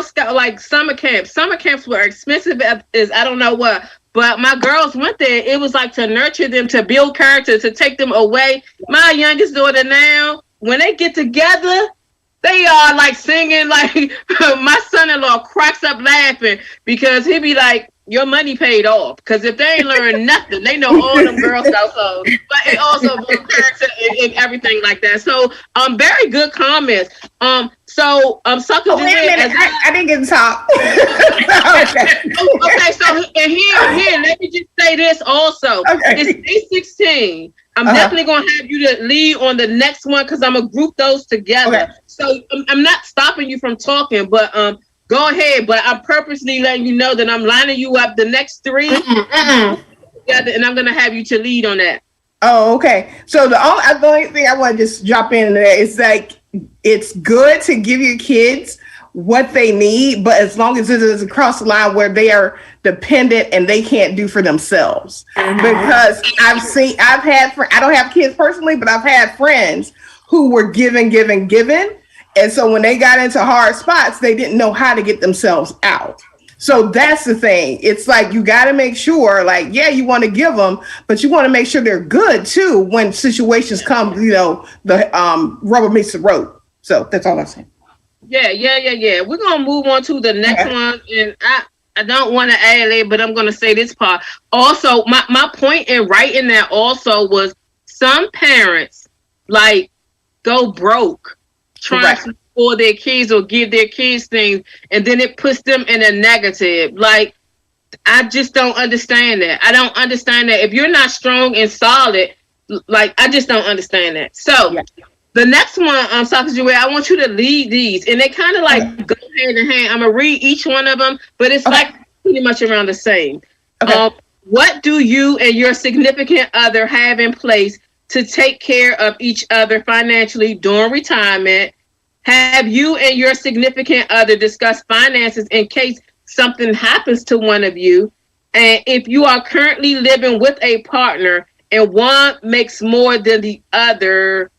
Scout, like summer camps. Summer camps were expensive as I don't know what. But my girls went there. It was like to nurture them, to build character, to take them away. My youngest daughter now, when they get together, they are like singing, like my son-in-law cracks up laughing because he be like, your money paid off. Because if they ain't learned nothing, they know all them Girl Scout songs. But it also builds character and everything like that. So very good comments. So Sucker. Wait a minute, I didn't get to talk. Okay, so and here, let me just say this also. Okay. It's day 16. I'm definitely going to have you to lead on the next one because I'm going to group those together. Okay. So I'm not stopping you from talking, but go ahead. But I'm purposely letting you know that I'm lining you up the next three together, and I'm going to have you to lead on that. Oh, okay. So the only thing I want to just drop in there is like, it's good to give your kids what they need, but as long as it is across the line where they are dependent and they can't do for themselves. Because I don't have kids personally, but I've had friends who were given. And so when they got into hard spots, they didn't know how to get themselves out. So that's the thing. It's like, you got to make sure, like, yeah, you want to give them, but you want to make sure they're good too when situations come, the rubber meets the road. So that's all I'm saying. Yeah. We're going to move on to the next one. And I don't want to add it, but I'm going to say this part. Also, my point in writing that also was some parents, like, go broke trying to for their kids or give their kids things, and then it puts them in a negative. Like, I just don't understand that. I don't understand that. If you're not strong and solid, like, I just don't understand that. So the next one, Saka Joy, I want you to lead these, and they kind of like go hand in hand. I'm gonna read each one of them, but it's like pretty much around the same. What do you and your significant other have in place to take care of each other financially during retirement? Have you and your significant other discussed finances in case something happens to one of you? And if you are currently living with a partner and one makes more than the other,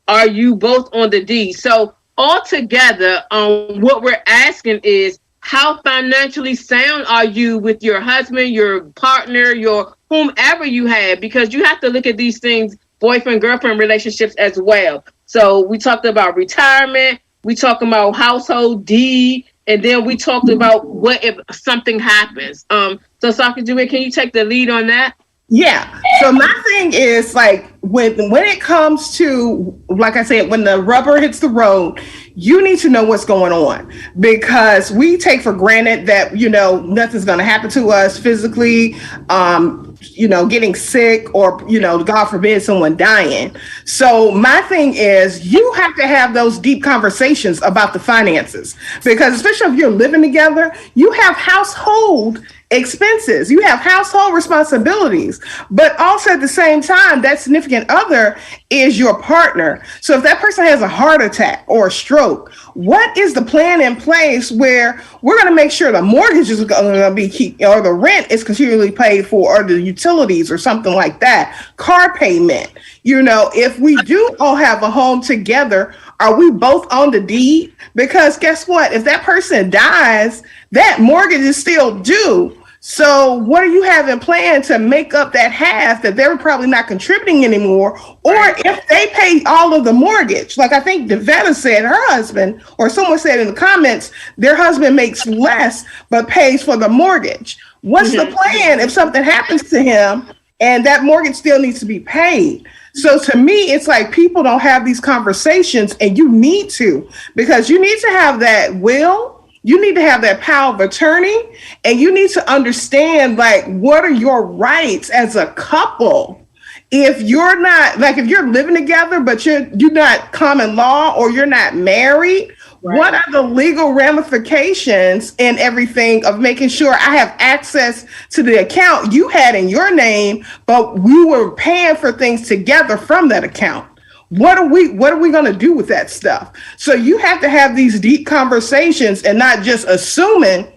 are you both on the D? So altogether, what we're asking is, how financially sound are you with your husband, your partner, your whomever you have? Because you have to look at these things, boyfriend-girlfriend relationships as well. So we talked about retirement, we talked about household D, and then we talked about what if something happens. So Saka Joy, can you take the lead on that? Yeah. So my thing is, like, when it comes to, like I said, when the rubber hits the road, you need to know what's going on, because we take for granted that, nothing's going to happen to us physically, getting sick or, God forbid, someone dying. So my thing is, you have to have those deep conversations about the finances, because especially if you're living together, you have household expenses, you have household responsibilities, but also at the same time, that significant other is your partner. So if that person has a heart attack or a stroke, what is the plan in place where we're going to make sure the mortgage is going to be or the rent is continually paid for, or the utilities or something like that, car payment? If we do all have a home together, are we both on the deed? Because guess what? If that person dies, that mortgage is still due. So what are you having planned to make up that half that they're probably not contributing anymore? Or if they pay all of the mortgage, like I think Devetta said, her husband, or someone said in the comments, their husband makes less but pays for the mortgage. What's the plan if something happens to him and that mortgage still needs to be paid? So to me, it's like people don't have these conversations, and you need to, because you need to have that will. You need to have that power of attorney, and you need to understand, like, what are your rights as a couple? If you're not, like, if you're living together, but you're not common law, or you're not married, what are the legal ramifications and everything of making sure I have access to the account you had in your name, but we were paying for things together from that account? What are we going to do with that stuff? So you have to have these deep conversations, and not just assuming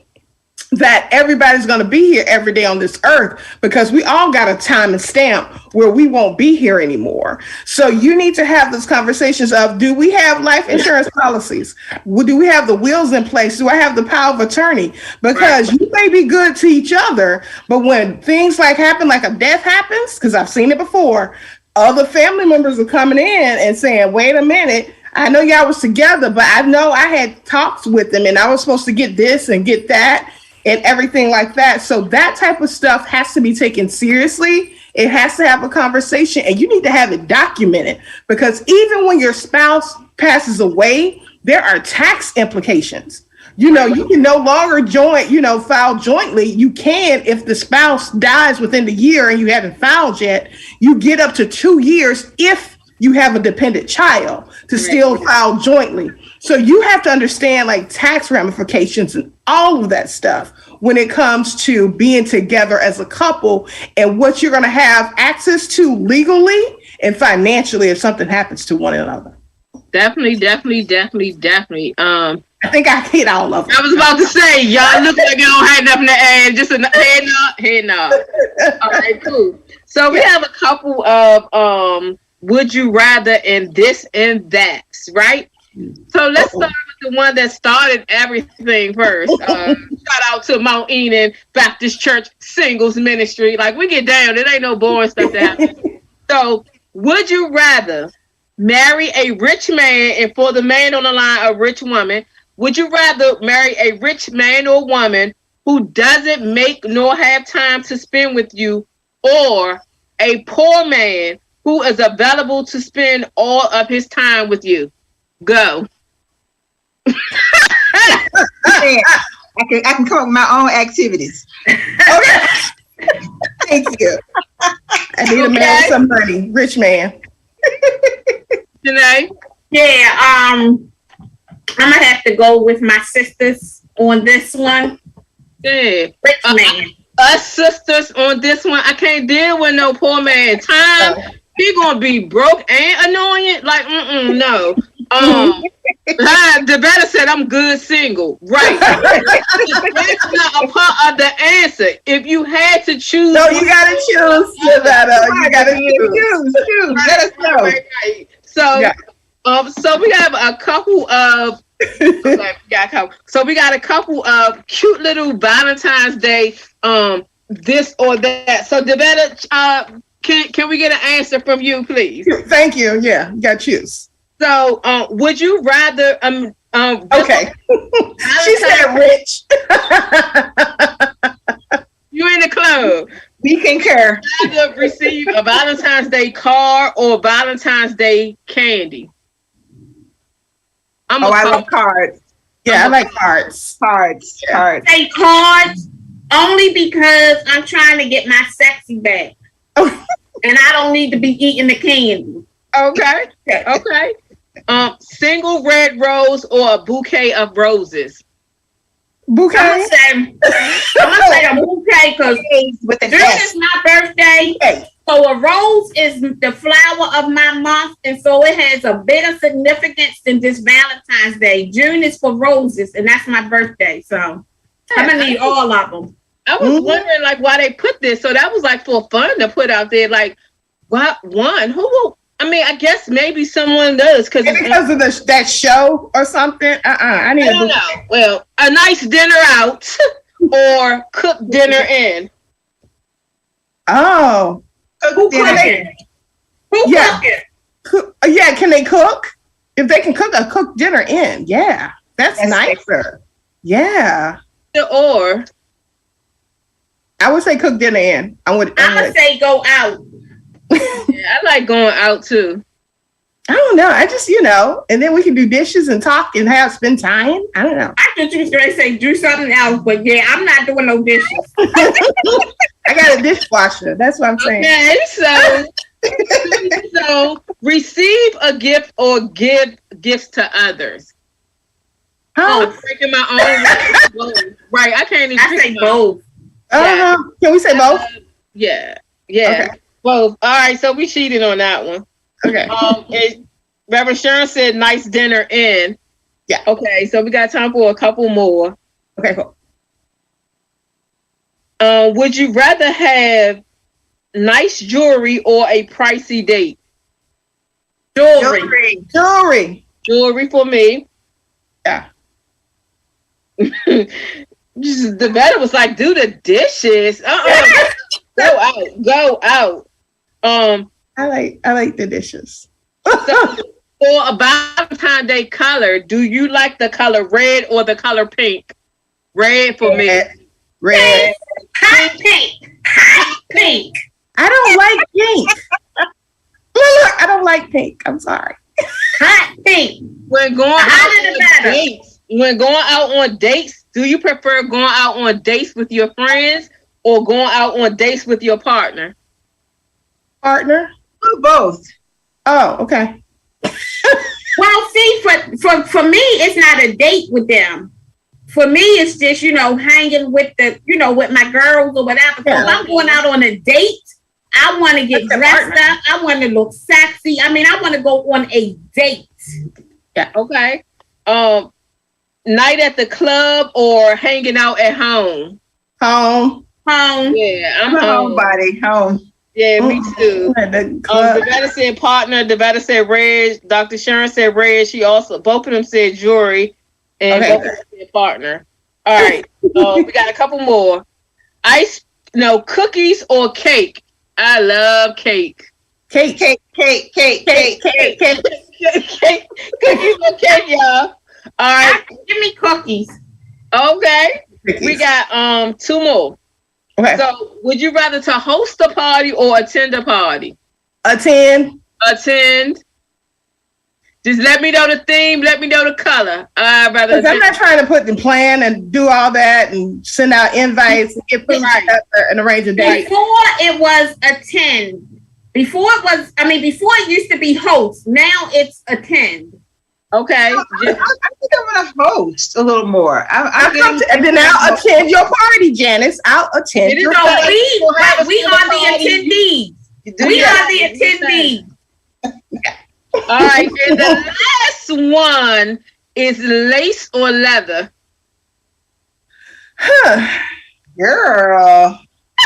that everybody's going to be here every day on this earth, because we all got a time and stamp where we won't be here anymore. So you need to have those conversations of, do we have life insurance policies? Do we have the wills in place? Do I have the power of attorney? Because you may be good to each other, but when things like happen, like a death happens, because I've seen it before, other family members are coming in and saying, wait a minute, I know y'all was together, but I know I had talks with them and I was supposed to get this and get that and everything like that. So that type of stuff has to be taken seriously. It has to have a conversation, and you need to have it documented, because even when your spouse passes away, there are tax implications. You can no longer file jointly. You can, if the spouse dies within the year and you haven't filed yet, you get up to 2 years if you have a dependent child to still file jointly. So you have to understand like tax ramifications and all of that stuff when it comes to being together as a couple and what you're going to have access to legally and financially if something happens to one another. Definitely. I think I hit all of them. I was about to say, y'all look like you don't have nothing to add. Just a head nod. All right, cool. So we have a couple of would you rather and this and that, right? So let's start with the one that started everything first. Shout out to Mount Eden Baptist Church Singles Ministry. Like, we get down. It ain't no boring stuff to happen. So, would you rather marry a rich man, and for the man on the line, a rich woman, would you rather marry a rich man or woman who doesn't make nor have time to spend with you, or a poor man who is available to spend all of his time with you? Go. I can come up with my own activities. Okay. Thank you. I need a man with some money. Rich man. Janae? Yeah, I'm gonna have to go with my sisters on this one. Yeah. Rich man. Us sisters on this one. I can't deal with no poor man. Time, he gonna be broke and annoying. Like, no. The better said I'm good single. Right. That's not a part of the answer. If you had to choose. No, you gotta choose. You gotta choose. Let us know. Right. So, so we have a couple of. So we got a couple of cute little Valentine's Day. This or that. So, Devetta, can we get an answer from you, please? Thank you. Yeah, you gotta choose. So, would you rather? Okay. She said rich. You in the club? We concur. Rather receive a Valentine's Day card or Valentine's Day candy? I love cards. Yeah, I like cards. Cards. Say cards only because I'm trying to get my sexy back, and I don't need to be eating the candy. Okay. Single red rose or a bouquet of roses? Bouquet? I'm gonna say a bouquet because this is my birthday. So a rose is the flower of my month, and so it has a bigger significance than just Valentine's Day. June is for roses, and that's my birthday. So I'm gonna need all of them. I was wondering like why they put this. So that was like for fun to put out there. Like, what one? Who will? I mean, I guess maybe someone does because of that show or something. I don't know. Well, a nice dinner out or cook dinner in. Oh, Who cooking? Yeah, can they cook? If they can cook, a cook dinner in. Yeah, that's nicer. Yeah. Or I would say cook dinner in. I would say go out. Yeah, I like going out too. I don't know. I just, and then we can do dishes and talk and spend time. I don't know. I thought you was going to say do something else, but yeah, I'm not doing no dishes. I got a dishwasher. That's what I'm saying. Okay, so receive a gift or give gifts to others. Huh? I'm drinking my own. Right, I can't even. I say both. Can we say both? Yeah. Okay. Both. All right, so we cheated on that one. Okay. Reverend Sharon said nice dinner in. Yeah. Okay, so we got time for a couple more. Okay, cool. Would you rather have nice jewelry or a pricey date? Jewelry for me. Yeah. The better was like, do the dishes. Go out. I like the dishes. So, for a Valentine's Day color, do you like the color red or the color pink? Red for me. Red. Hot pink. I don't like pink. Look, I don't like pink. I'm sorry. Hot pink. When going out on dates, when going out on dates, do you prefer going out on dates with your friends or going out on dates with your partner? Partner? Both. Oh, okay. Well, see, for me, it's not a date with them. For me, it's just, hanging with with my girls or whatever. So if I'm going out on a date, I want to get dressed up. I want to look sexy. I mean, I want to go on a date. Yeah. Okay. Night at the club or hanging out at home? Home. Yeah, I'm home. Homebody, home. Yeah, me too. Devetta said partner. Devetta said red. Dr. Sharon said red. Both of them said jewelry, and both of them said partner. All right. We got a couple more. Cookies or cake? I love cake. Cake. Cookies or cake, y'all. All right. Give me cookies. Okay. We got two more. Okay. So, would you rather to host a party or attend a party? Attend. Just let me know the theme. Let me know the color. I'm not trying to put the plan and do all that and send out invites and get things together and arrange a date. Before it was attend. Before it used to be host. Now it's attend. Okay. I think I'm gonna host a little more. And then I'll attend your party, Janice. I'll attend your party. We are the attendees. We are the attendees. All right. And the last one is lace or leather. Girl.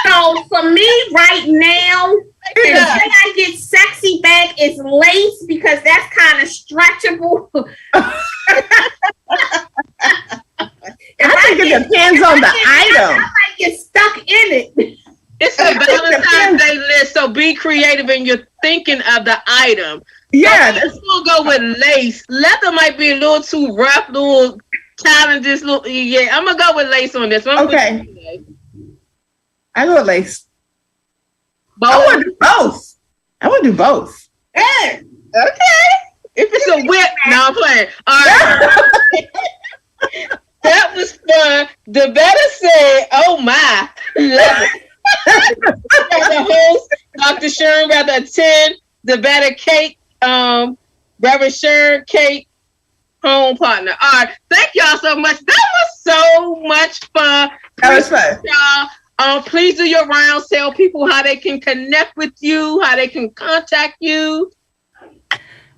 So for me right now, the way I get sexy back is lace because that's kind of stretchable. I think it depends on the item. I might get stuck in it. It's a Valentine's Day list, so be creative and you're thinking of the item. Yeah, let's go with lace. Leather might be a little too rough, little challenges. Yeah, I'm gonna go with lace on this one. Okay, I go with lace. I want to do both. Yeah. Okay. If it's a whip, no, I'm playing. All right. That was fun. The better said, "Oh my." The host, Dr. Sharon, rather attend. The better cake. Reverend Sharon, cake. Home partner. All right. Thank y'all so much. That was so much fun. That was fun. Y'all. Please do your rounds. Tell people how they can connect with you, how they can contact you.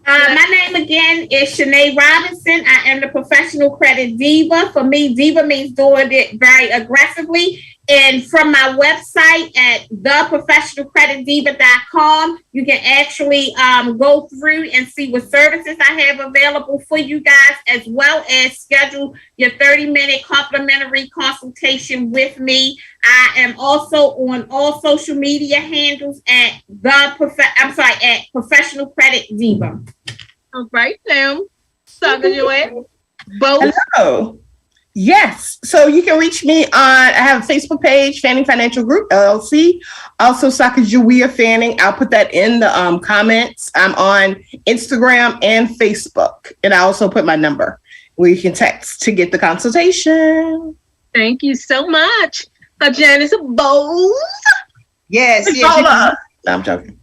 My name again is Shanae Robinson. I am the professional credit diva. For me, diva means doing it very aggressively. And from my website at theprofessionalcreditdiva.com, you can actually go through and see what services I have available for you guys, as well as schedule your 30-minute complimentary consultation with me. I am also on all social media handles at Professional Credit Diva. All right, now, Saka Joanne. Both. Hello. Yes. So you can reach me on, I have a Facebook page, Fanning Financial Group, LLC. Also, Sacagawea Fanning. I'll put that in the comments. I'm on Instagram and Facebook. And I also put my number where you can text to get the consultation. Thank you so much. Janice Bowles. Yes. No, I'm joking.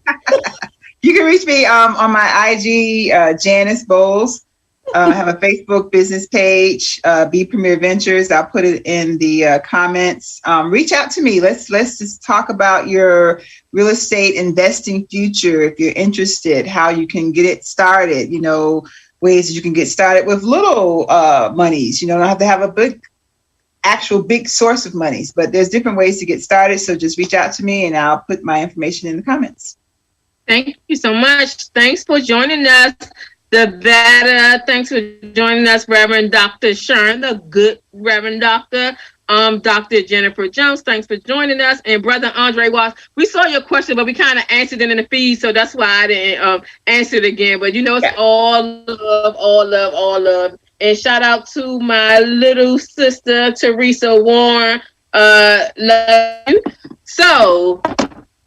You can reach me on my IG, Janice Bowles. I have a Facebook business page, B Premier Ventures. I'll put it in the comments. Reach out to me. Let's just talk about your real estate investing future. If you're interested, how you can get it started. Ways that you can get started with little monies. You don't have to have a big source of monies, but there's different ways to get started. So just reach out to me, and I'll put my information in the comments. Thank you so much. Thanks for joining us. Thanks for joining us, Reverend Dr. Sharon, the good Reverend Doctor. Dr. Jennifer Jones, thanks for joining us. And Brother Andre Watts, we saw your question, but we kind of answered it in the feed, so that's why I didn't answer it again. But it's all love, all love, all love. And shout out to my little sister, Teresa Warren. Love you. So,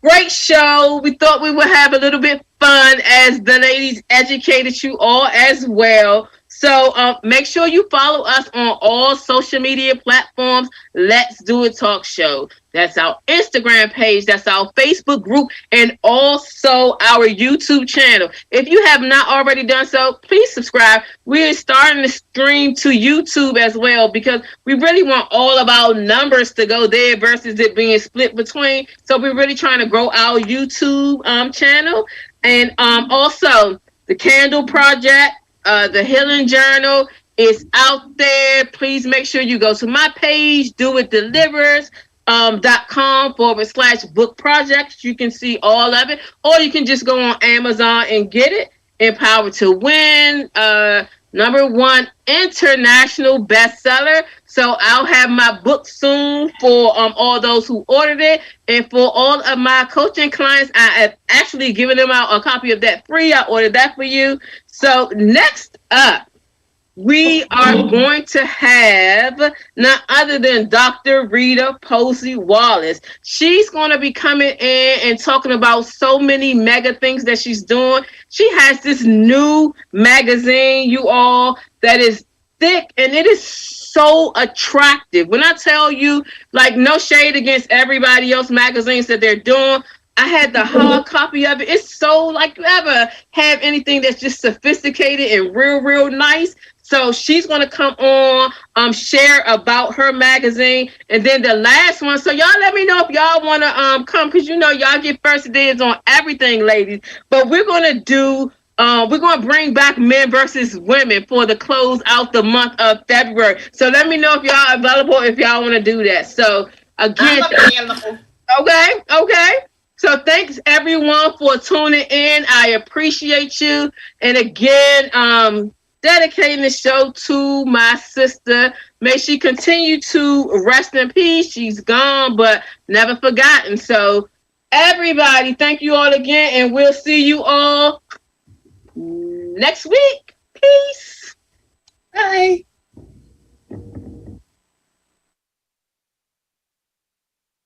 great show. We thought we would have a little bit fun as the ladies educated you all as well. So make sure you follow us on all social media platforms. Let's Do It Talk Show. That's our Instagram page. That's our Facebook group, and also our YouTube channel. If you have not already done so, please subscribe. We're starting to stream to YouTube as well because we really want all of our numbers to go there versus it being split between. So we're really trying to grow our YouTube channel. And also the Candle Project, the Healing Journal is out there. Please make sure you go to my page, doitdelivers.com/book projects. You can see all of it, or you can just go on Amazon and get it. Empowered to Win, #1 international bestseller. So I'll have my book soon for all those who ordered it, and for all of my coaching clients, I have actually given them out a copy of that free. I ordered that for you. So next up, we are going to have none other than Dr. Rita Posey Wallace. She's going to be coming in and talking about so many mega things that she's doing. She has this new magazine, you all, that is thick, and it is so attractive. When I tell you, like, no shade against everybody else magazines that they're doing, I had the hard copy of it. It's so, like, you ever have anything that's just sophisticated and real nice. So she's going to come on, share about her magazine. And then the last one, so y'all let me know if y'all want to come, because you know y'all get first dibs on everything, ladies. But we're going to do, we're going to bring back Men versus Women for the close out the month of February. So let me know if y'all are available, if y'all want to do that. So again, okay. So thanks everyone for tuning in. I appreciate you. And again, dedicating the show to my sister. May she continue to rest in peace. She's gone, but never forgotten. So everybody, thank you all again, and we'll see you all next week. Peace. Bye.